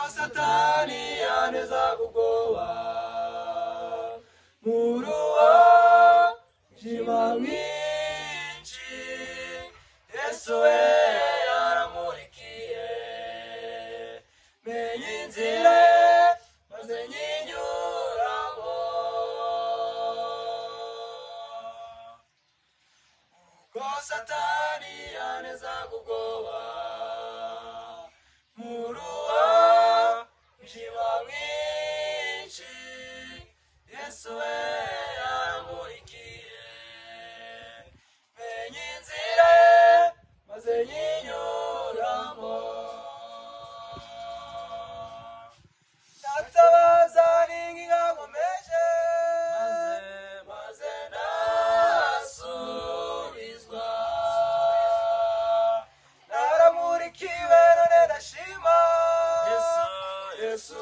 satani yaneza kugoba muruwa jima mwinshi Yesu we yaramurikiye menye inzira maze nyinyuramo ubwo satani yaneza kugoba muruwa jima mwinshi Yesu we yaramurikiye menye inzira maze nyinyuramo natabaza ninginga nkomeje maze ndasubizwa naramurikiwe none ndashima Yesu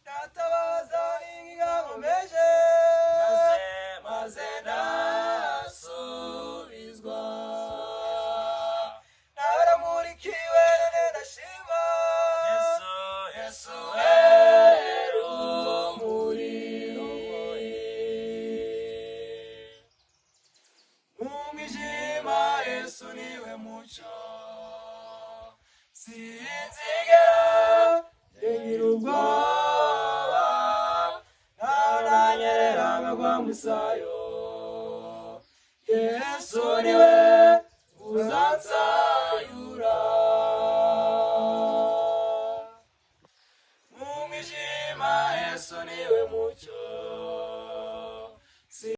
natabaza ninginga nkomeje maze ndasubizwa naramurikiwe none ndashima Yesu umwijima Yesu niwe mucyo sinzigera ngira ubwoba ntaranyerera nkagwa musayo Yesu niwe uzansayura umwijima Yesu niwe